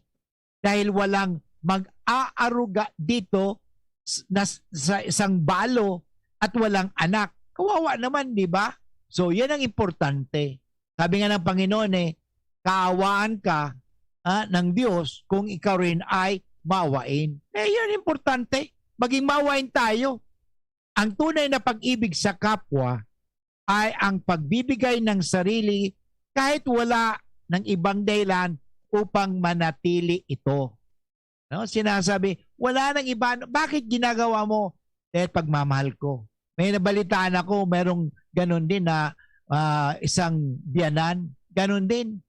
dahil walang mag-aaruga dito sa isang balo at walang anak. Kawawa naman, di ba? So, yan ang importante. Sabi nga ng Panginoon kaawaan ka ng Diyos kung ikaw rin ay maawain. Yan importante. Maging maawain tayo. Ang tunay na pag-ibig sa kapwa ay ang pagbibigay ng sarili kahit wala ng ibang dahilan upang manatili ito. No? Sinasabi, wala nang iba. Bakit ginagawa mo? Dahil pagmamahal ko. May nabalitaan ako, merong ganun din na isang biyanan. Ganun din.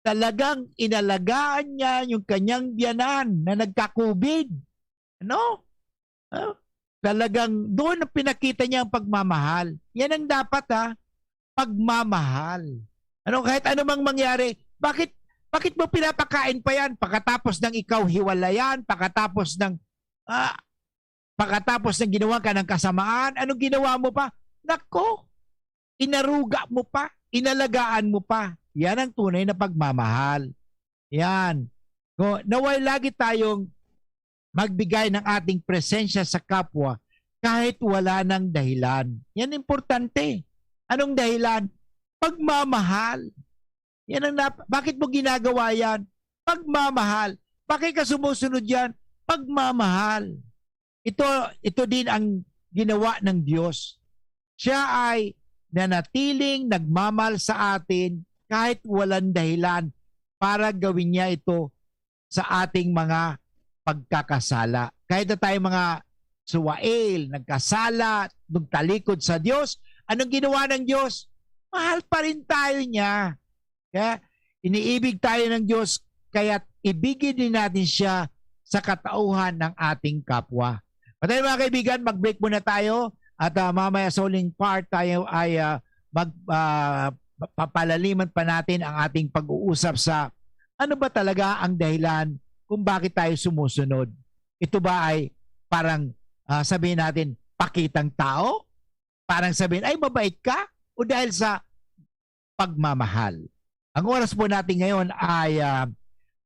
Talagang inalagaan niya yung kanyang biyanan na nagka-COVID. Ano? Talagang doon pinakita niya ang pagmamahal. Yan ang dapat pagmamahal. Ano, kahit anumang mangyari, bakit mo pinapakain pa yan? Pagkatapos ng ikaw hiwalayan, pagkatapos ng ginawa ka ng kasamaan, anong ginawa mo pa? Nako, inaruga mo pa, inalagaan mo pa. Yan ang tunay na pagmamahal. Yan. Naway lagi tayong magbigay ng ating presensya sa kapwa kahit wala ng dahilan. Yan importante. Anong dahilan? Pagmamahal. Yan ang bakit mo ginagawa yan? Pagmamahal. Bakit ka sumusunod yan? Pagmamahal. Ito din ang ginawa ng Diyos. Siya ay nanatiling nagmamahal sa atin kahit walang dahilan para gawin niya ito sa ating mga pagkakasala. Kahit na tayo mga suwail, nagkasala, nagtalikod sa Diyos, anong ginawa ng Diyos? Mahal pa rin tayo niya. Kaya iniibig tayo ng Diyos, kaya ibigin din natin siya sa katauhan ng ating kapwa. Patay mga kaibigan, mag-break muna tayo at mamaya sa huling part tayo ay papalaliman pa natin ang ating pag-uusap sa ano ba talaga ang dahilan kung bakit tayo sumusunod. Ito ba ay parang sabihin natin pakitang tao? Parang sabihin ay mabait ka? O dahil sa pagmamahal? Ang oras po natin ngayon ay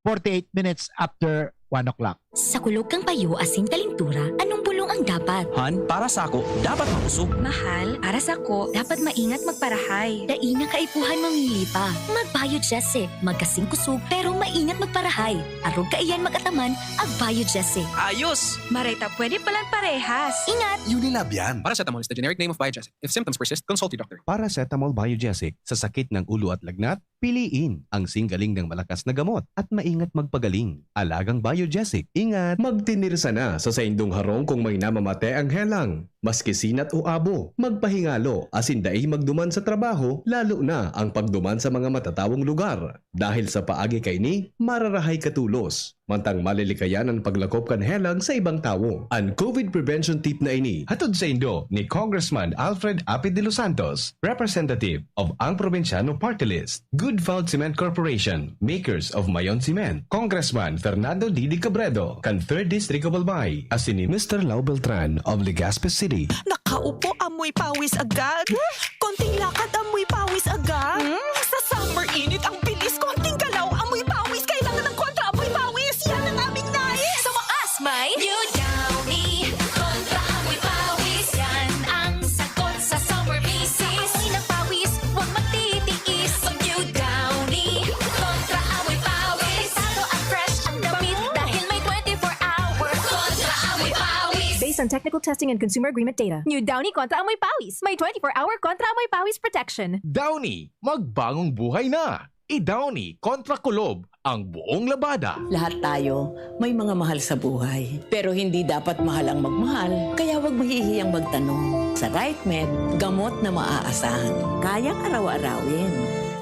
48 minutes after 1 o'clock. Sa kulog kang payo, asin kalintura, anong bulong ang dapat? Han, para sa ako, dapat makusog. Mahal, para sa ko, dapat maingat magparahay. Daing ang kaipuhan mamili pa. Mag-Biogesic, magkasing kusog, pero maingat magparahay. Arog kaiyan mag-ataman, ag-Biogesic. Ayos! Marita, pwede palang parehas. Ingat! Unilab yan. Paracetamol is the generic name of Biogesic. If symptoms persist, consult your doctor. Paracetamol Biogesic. Sa sakit ng ulo at lagnat, piliin ang singgaling ng malakas na gamot at maingat magpagaling. Alagang Biogesic. Ingat! Magtinirsa na sa saindong harong kung may namamate ang helang. Maski sinat o abo, magpahingalo asinday magduman sa trabaho, lalo na ang pagduman sa mga matatawong lugar. Dahil sa paagi kay ni, mararahay katulos. Mantang malilikayan ang paglakop kan helang sa ibang tao. Ang COVID prevention tip na ini, hatod sa Indo ni Congressman Alfred Apid de los Santos, representative of ang Provinciano Party List. Good Found Cement Corporation, makers of Mayon Cement. Congressman Fernando Didi Cabredo, kan 3rd District of Albay. Asin ni Mr. Lau Beltran of Legazpi City. Nakaupo, amoy pawis agad. Konting lakad, amoy pawis agad. Sa summer init, ang bilis. Konting galaw, amoy pawis. Kailangan ng kontra, amoy pawis. Yan ang aming nais. Sa wakas, may New Downy kontra amoy pawis. Yan ang sagot sa summer misis. Amoy ng pawis, huwag magtitiis. Pag New Downy kontra amoy pawis. Tado at fresh ang damit dahil may 24-hour kontra amoy pawis. Based on technical testing and consumer agreement data, New Downy Kontra Amoy Pawis. May 24-hour Kontra Amoy Pawis protection. Downy, magbagong buhay na! I-Downy kontra kulob ang buong labada. Lahat tayo may mga mahal sa buhay. Pero hindi dapat mahal ang magmahal. Kaya huwag mahihiyang magtanong. Sa RightMed, gamot na maaasahan. Kayang araw-arawin.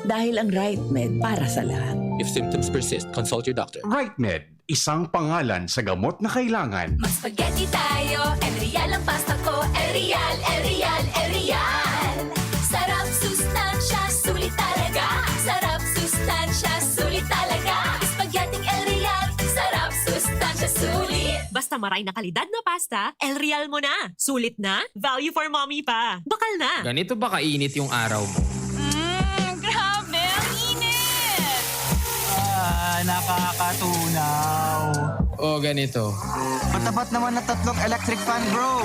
Dahil ang RightMed para sa lahat. If symptoms persist, consult your doctor. RightMed, isang pangalan sa gamot na kailangan. Mag-spaghetti tayo, Elreal ang pasta ko. Elreal, Elreal, Elreal. Sarap, sustansya, sulit talaga. Sarap, sustansya, sulit talaga. Spaghetti Elreal, sarap, sustansya, sulit. Basta maray na kalidad na pasta, Elreal mo na. Sulit na, value for mommy pa. Bakal na. Ganito ba kainit yung araw mo? Grabe, ang init. Nakakatunaw. o ganito? Patapat naman na 3 electric fan, bro.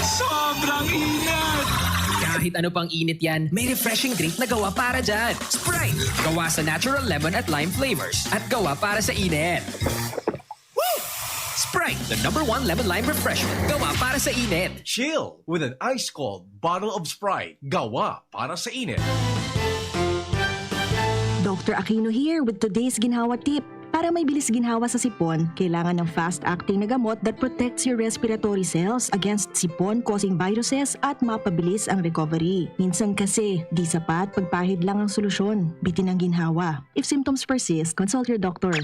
Sobrang init! Kahit ano pang init yan, may refreshing drink na gawa para dyan. Sprite! Gawa sa natural lemon at lime flavors at gawa para sa init. Woo! Sprite, the #1 lemon lime refreshment. Gawa para sa init. Chill with an ice-cold bottle of Sprite. Gawa para sa init. Dr. Aquino here with today's ginhawa tip. Para may bilis ginhawa sa sipon, kailangan ng fast-acting na gamot that protects your respiratory cells against sipon-causing viruses at mapabilis ang recovery. Minsan kasi, di sapat pagpahid lang ang solusyon. Bitin ang ginhawa. If symptoms persist, consult your doctor.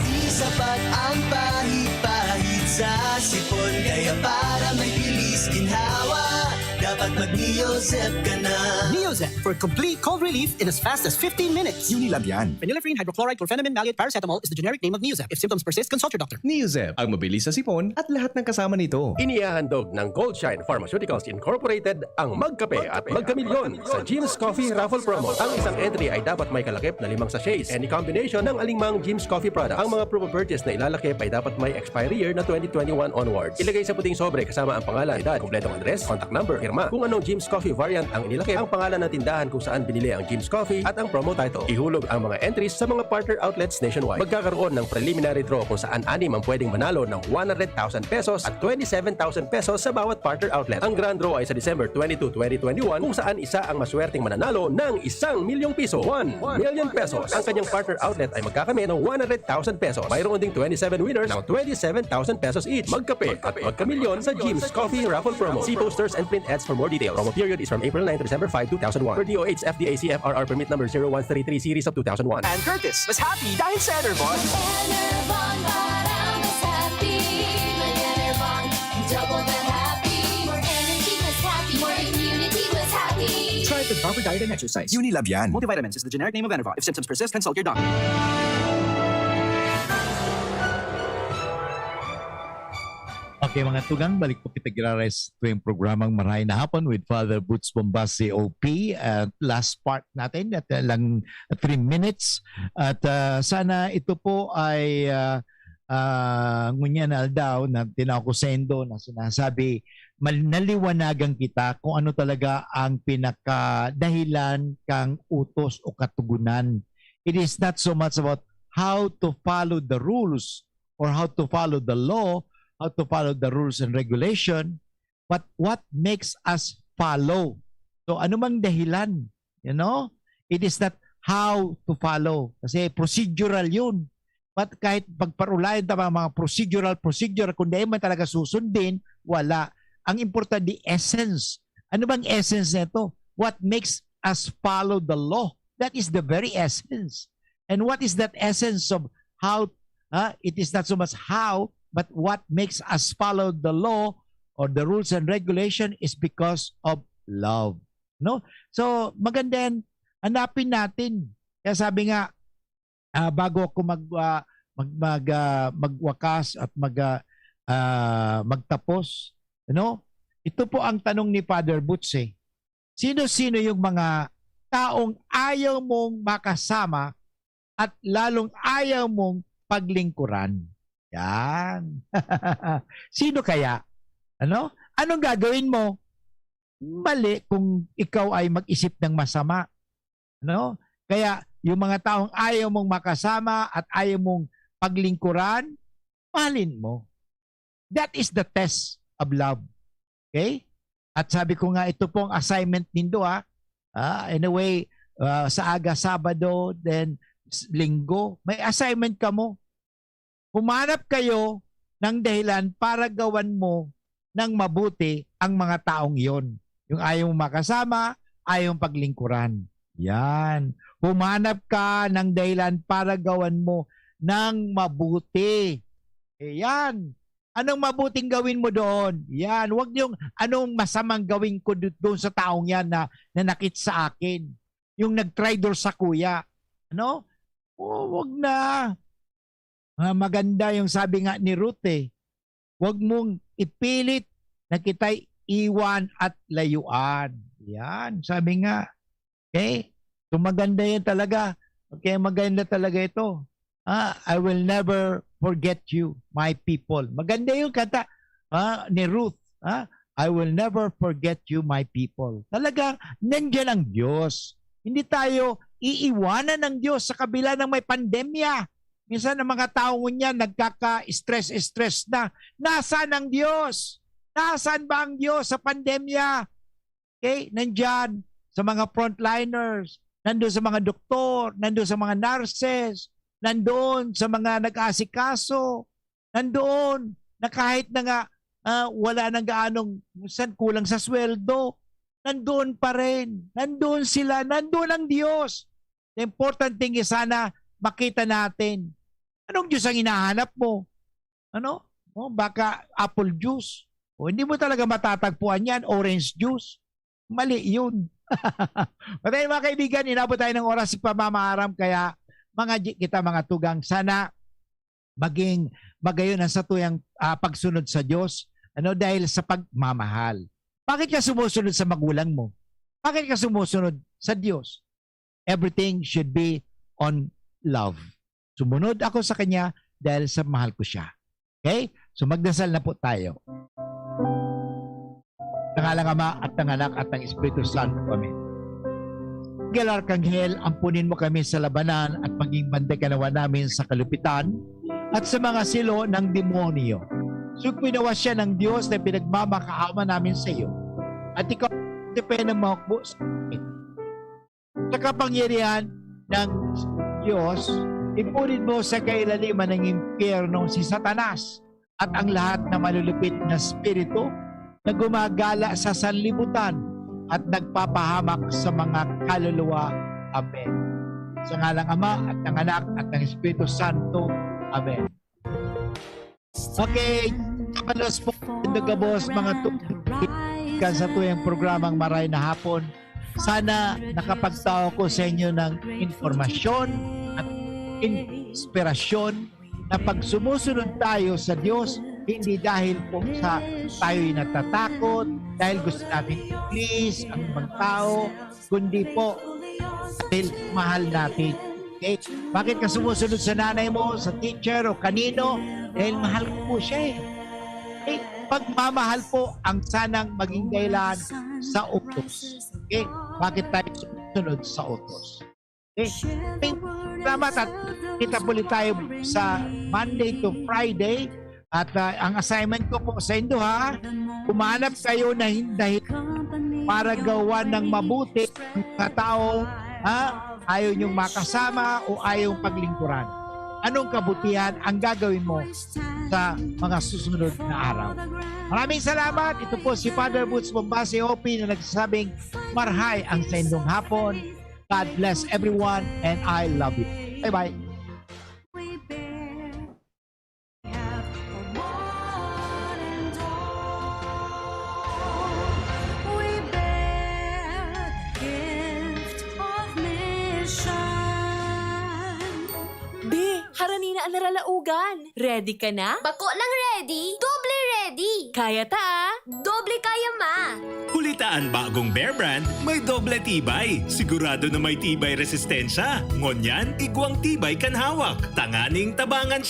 Di sapat ang pahid-pahid sa sipon, kaya para may bilis ginhawa, dapat mag-Neozep ka na. Neozep for complete cold relief in as fast as 15 minutes. Unilab yan. Phenylephrine, hydrochloride, chlorpheniramine, maleate, paracetamol is the generic name of Neozep. If symptoms persist, consult your doctor. Neozep, ang mabilis sa sipon at lahat ng kasama nito. Inihahandog ng Goldshine Pharmaceuticals Incorporated ang Magkape at Magkamilyon sa Jim's Coffee Raffle Promo. Ang isang entry ay dapat may kalakip na 5 sachets. Any combination ng alingmang Jim's Coffee product. Ang mga proof of purchase na ilalakip ay dapat may expiry year na 2021 onwards. Ilagay sa puting sobre kasama ang pangalan, edad, kumpletong address, contact number, firma. Kung anong Jim's Coffee variant ang inilakip, ang pangalan ng tindahan kung saan binili ang Jim's Coffee at ang promo title. Ihulog ang mga entries sa mga partner outlets nationwide. Magkakaroon ng preliminary draw kung saan 6 ang pwedeng manalo ng 100,000 pesos at 27,000 pesos sa bawat partner outlet. Ang grand draw ay sa December 22, 2021 kung saan isa ang maswerteng mananalo ng 1,000,000 piso. 1 million pesos. Ang kanyang partner outlet ay magkakamit ng 100,000 pesos. Mayroon ding 27 winners ng 27,000 pesos each. Magkape at magkamilyon sa Jim's Coffee Raffle Promo. See posters and print ads for more details. Promo period is from April 9 to December 5, 2001. Per DOH FDA CFRR permit number 0133 series of 2001. And Curtis, mas happy dahil sa Enervon. Enervon, parang mas happy. May Enervon, double the happy. More energy, mas happy. More immunity, mas happy. Try it with proper diet and exercise. Unilab yan. Multivitamins is the generic name of Enervon. If symptoms persist, consult your doctor. Okay mga tugang, balik po kita girares ito yung programang Marahay na Hapon with Father Boots Bombasi OP. At last part natin at lang 3 minutes. At sana ito po ay ngunyan aldaw na tinakusendo na sinasabi naliwanagan kita kung ano talaga ang pinakadahilan kang utos o katugunan. It is not so much about how to follow the rules or how to follow the law, how to follow the rules and regulation, but what makes us follow. So ano mang dahilan, you know? It is not how to follow. Kasi procedural yun. But kahit pagparulayan tama mga procedure, kung di man talaga susundin, wala. Ang importante, the essence. Ano bang essence nito? What makes us follow the law? That is the very essence. And what is that essence of how? It is not so much how, but what makes us follow the law or the rules and regulation is because of love. No? So maganda yan. Hanapin natin. Kaya sabi nga, bago ako magwakas at magtapos, ito po ang tanong ni Father Boots. Sino-sino yung mga taong ayaw mong makasama at lalong ayaw mong paglingkuran? Yan. Sino kaya? Anong gagawin mo? Mali kung ikaw ay mag-isip ng masama. Kaya yung mga taong ayaw mong makasama at ayaw mong paglingkuran, mahalin mo. That is the test of love. Okay? At sabi ko nga, ito pong assignment nindo anyway, sa aga Sabado, then Linggo, may assignment ka mo. Humanap kayo ng dahilan para gawan mo ng mabuti ang mga taong yon. Yung ayaw mong makasama, ayaw mong paglingkuran. Yan. Humanap ka ng dahilan para gawan mo ng mabuti. Yan. Anong mabuting gawin mo doon? Yan. Huwag yung anong masamang gawin ko doon sa taong yan na nanakit sa akin. Yung nag-traitor sa kuya. Huwag na. Maganda yung sabi nga ni Ruth huwag mong ipilit na kita'y iwan at layuan. Yan, sabi nga. Okay? So maganda yan talaga. Okay, maganda talaga ito. I will never forget you, my people. Maganda yung kanta ni Ruth. I will never forget you, my people. Talagang nandiyan ang Diyos. Hindi tayo iiwanan ng Diyos sa kabila ng may pandemya. Minsan ang mga tao niya nagkaka-stress na. Nasaan ang Diyos? Nasaan ba ang Diyos sa pandemya? Okay? Nandyan sa mga frontliners, nandoon sa mga doktor, nandoon sa mga nurses, nandoon sa mga nag-aasikaso, nandoon na kahit na nga wala nang gaanong kulang sa sweldo, nandoon pa rin. Nandoon sila, nandoon ang Diyos. The important thing is sana makita natin. Anong Diyos ang hinahanap mo? Ano? Baka apple juice. Hindi mo talaga matatagpuan yan, orange juice. Mali yun. Patay mga kaibigan, inabot tayo ng oras sa pamamaharam, kaya mga tugang, sana maging magayon ang satuyang pagsunod sa Diyos, dahil sa pagmamahal. Bakit ka sumusunod sa magulang mo? Bakit ka sumusunod sa Diyos? Everything should be on love. Sumunod ako sa Kanya dahil sa mahal ko siya. Okay? So magdasal na po tayo. Tangalang Ama at ng Anak at ng Espiritu Santo. Amen. Miguel Arcangel, ampunin mo kami sa labanan at maging bandekanawa namin sa kalupitan at sa mga silo ng demonyo. Supinawa siya ng Diyos na pinagmamakaawa namin sa iyo. At ikaw, depende mo po sa kapangyarihan ng Diyos, ipunin mo sa kailaliman ng impyerno si Satanas at ang lahat na malulupit na spirito na gumagala sa sanlibutan at nagpapahamak sa mga kaluluwa. Amen. Sa ngalang Ama at ng Anak at ng Espiritu Santo. Amen. Okay, kapalos po, nagabos mga tukikan sa tuyang programang Maray na Hapon. Sana nakapagtao ko sa inyo ng informasyon at inspirasyon na pag sumusunod tayo sa Diyos, hindi dahil po sa tayo'y natatakot, dahil gusto natin i-please ang ibang tao, kundi po dahil mahal natin. Okay? Bakit ka sumusunod sa nanay mo, sa teacher o kanino? Dahil mahal ko po siya eh. Okay? Pagmamahal po ang sanang maging dahilan sa utos. Okay? Bakit tayo sumusunod sa utos? Okay? Salamat at kita po ulit tayo sa Monday to Friday. At ang assignment ko po sa inyo kumanap kayo na hindi para gawa ng mabuti ng mga tao ayaw niyong makasama o ayaw paglingkuran. Anong kabutihan ang gagawin mo sa mga susunod na araw? Maraming salamat. Ito po si Father Boots Bombase OP na nagsasabing marhay ang sa inyong hapon. God bless everyone and I love you. Bye-bye. Haranina ang naralaugan. Ready ka na? Bako lang ready. Doble ready. Kaya ta? Doble kaya ma. Hulitaan bagong Bear Brand, may doble tibay. Sigurado na may tibay resistensya. Ngonyan, igwang tibay kan hawak. Tanganing tabangan sa